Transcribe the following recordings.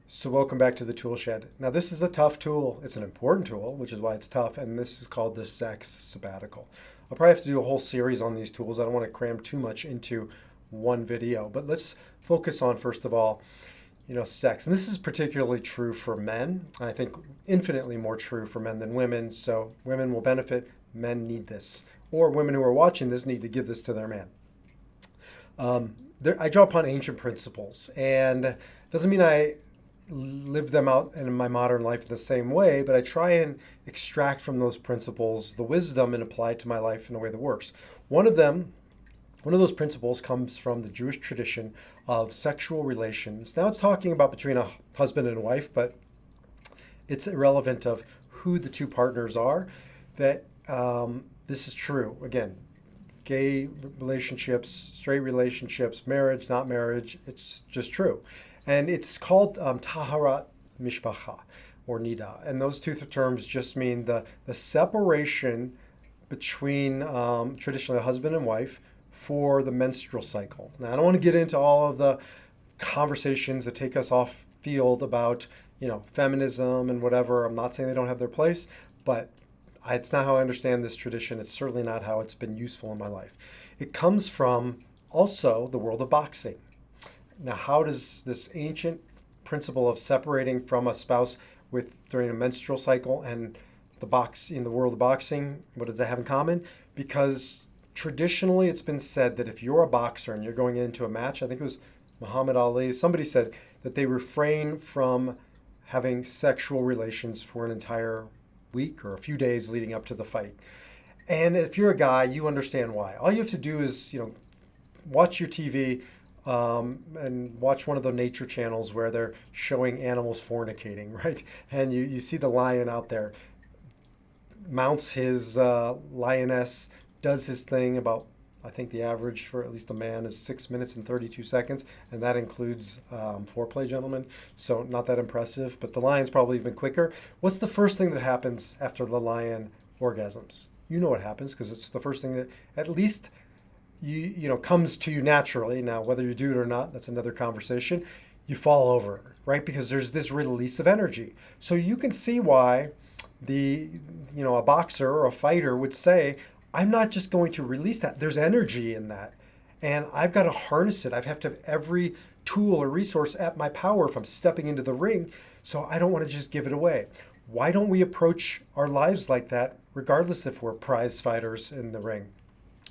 So welcome back to the tool shed. Now this is a tough tool. It's an important tool, which is why it's tough, and this is called the sex sabbatical. I'll probably have to do a whole series on these tools. I don't want to cram too much into one video, but let's focus on first of all, sex. And this is particularly true for men. I think infinitely more true for men than women. So women will benefit, men need this. Or women who are watching this need to give this to their man. I draw upon ancient principles, and doesn't mean I live them out in my modern life in the same way, but I try and extract from those principles the wisdom and apply it to my life in a way that works. One of them, one of those principles comes from the Jewish tradition of sexual relations. Now it's talking about between a husband and a wife, but it's irrelevant of who the two partners are. That this is true. Again, gay relationships, straight relationships, marriage, not marriage. It's just true. And it's called Taharat Mishpacha or Nida. And those two terms just mean the separation between traditionally a husband and wife for the menstrual cycle. Now, I don't want to get into all of the conversations that take us off field about, feminism and whatever. I'm not saying they don't have their place, but it's not how I understand this tradition. It's certainly not how it's been useful in my life. It comes from also the world of boxing. Now, how does this ancient principle of separating from a spouse during a menstrual cycle and in the world of boxing, what does that have in common? Because traditionally it's been said that if you're a boxer and you're going into a match, I think it was Muhammad Ali, somebody said that they refrain from having sexual relations for an entire week or a few days leading up to the fight. And if you're a guy, you understand why. All you have to do is, watch your TV, and watch one of the nature channels where they're showing animals fornicating, right? And you see the lion out there, mounts his lioness, does his thing about, I think the average for at least a man is 6 minutes and 32 seconds, and that includes foreplay, gentlemen. So not that impressive, but the lion's probably even quicker. What's the first thing that happens after the lion orgasms? You know what happens because it's the first thing that at least comes to you naturally. Now, whether you do it or not, that's another conversation. You fall over, right? Because there's this release of energy. So you can see why a boxer or a fighter would say, I'm not just going to release that. There's energy in that. And I've got to harness it. I have to have every tool or resource at my power if I'm stepping into the ring. So I don't want to just give it away. Why don't we approach our lives like that, regardless if we're prize fighters in the ring?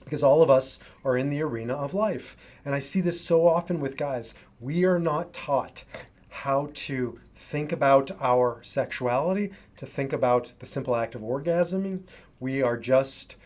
Because all of us are in the arena of life. And I see this so often with guys. We are not taught how to think about our sexuality, to think about the simple act of orgasming. We are just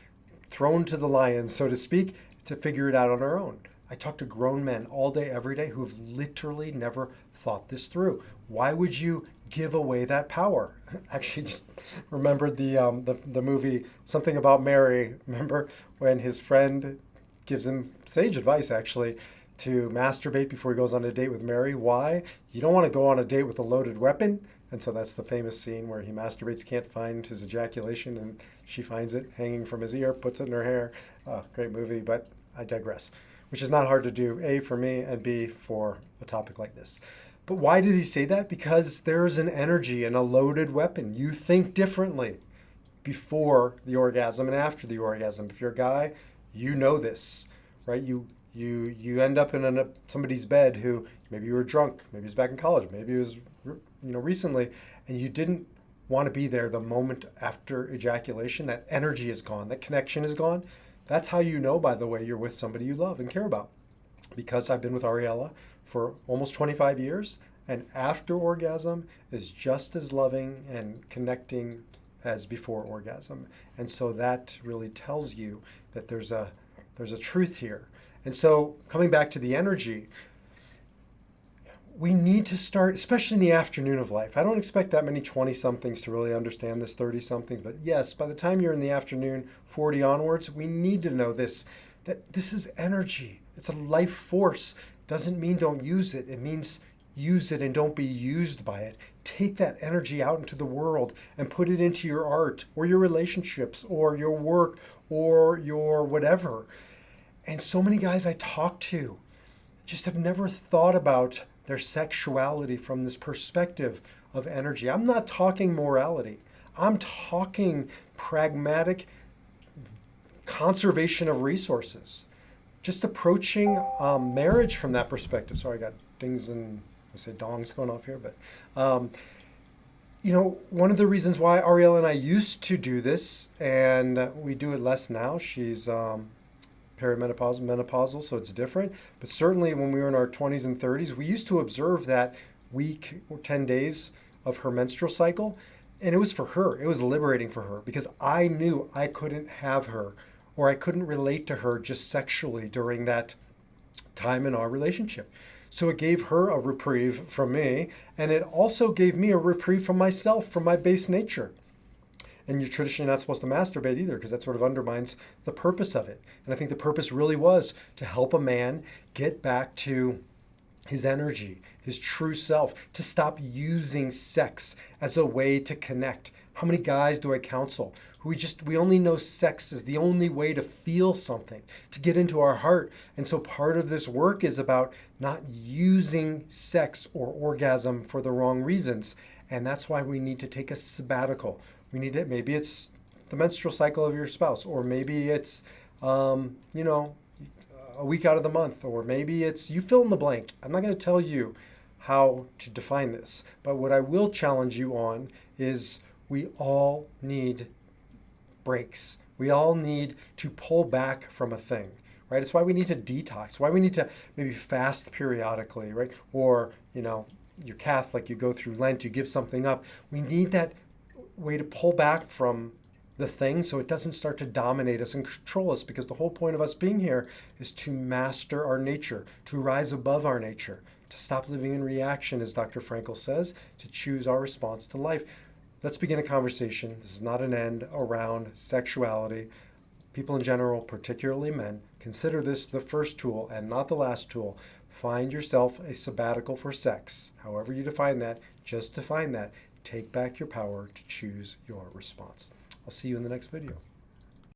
thrown to the lions, so to speak, to figure it out on our own. I talk to grown men all day, every day, who have literally never thought this through. Why would you give away that power? Actually, just remembered the movie Something About Mary. Remember when his friend gives him sage advice, actually, to masturbate before he goes on a date with Mary. Why? You don't want to go on a date with a loaded weapon. And so that's the famous scene where he masturbates, can't find his ejaculation, and she finds it hanging from his ear, puts it in her hair. Oh, great movie, but I digress. Which is not hard to do, A, for me, and B, for a topic like this. But why did he say that? Because there's an energy and a loaded weapon. You think differently before the orgasm and after the orgasm. If you're a guy, you know this, right? You end up in somebody's bed who maybe you were drunk, maybe he was back in college, maybe it was recently, and you didn't want to be there the moment after ejaculation. That energy is gone, that connection is gone. That's how you know, by the way, you're with somebody you love and care about. Because I've been with Ariella for almost 25 years, and after orgasm is just as loving and connecting as before orgasm. And so that really tells you that there's a truth here. And so coming back to the energy, we need to start, especially in the afternoon of life. I don't expect that many 20-somethings to really understand this, 30-somethings, but yes, by the time you're in the afternoon, 40 onwards, we need to know this, that this is energy. It's a life force. Doesn't mean don't use it. It means use it and don't be used by it. Take that energy out into the world and put it into your art or your relationships or your work or your whatever. And so many guys I talk to just have never thought about their sexuality from this perspective of energy. I'm not talking morality. I'm talking pragmatic conservation of resources. Just approaching marriage from that perspective. Sorry, I got dings and I say dongs going off here, but one of the reasons why Ariel and I used to do this, and we do it less now. She's perimenopausal, menopausal, so it's different. But certainly when we were in our 20s and 30s, we used to observe that week or 10 days of her menstrual cycle. And it was for her. It was liberating for her because I knew I couldn't have her or I couldn't relate to her just sexually during that time in our relationship. So it gave her a reprieve from me, and it also gave me a reprieve from myself, from my base nature. And you're traditionally not supposed to masturbate either because that sort of undermines the purpose of it. And I think the purpose really was to help a man get back to his energy, his true self, to stop using sex as a way to connect. How many guys do I counsel who we only know sex is the only way to feel something, to get into our heart? And so part of this work is about not using sex or orgasm for the wrong reasons. And that's why we need to take a sabbatical. Maybe it's the menstrual cycle of your spouse, or maybe it's, a week out of the month, or maybe it's you fill in the blank. I'm not going to tell you how to define this, but what I will challenge you on is we all need breaks. We all need to pull back from a thing, right? It's why we need to detox, why we need to maybe fast periodically, right? Or, you're Catholic, you go through Lent, you give something up. We need that way to pull back from the thing so it doesn't start to dominate us and control us, because the whole point of us being here is to master our nature, to rise above our nature, to stop living in reaction, as Dr. Frankl says, to choose our response to life. Let's begin a conversation. This is not an end around sexuality. People in general, particularly men, consider this the first tool and not the last tool. Find yourself a sabbatical for sex. However you define that, just define that. Take back your power to choose your response. I'll see you in the next video.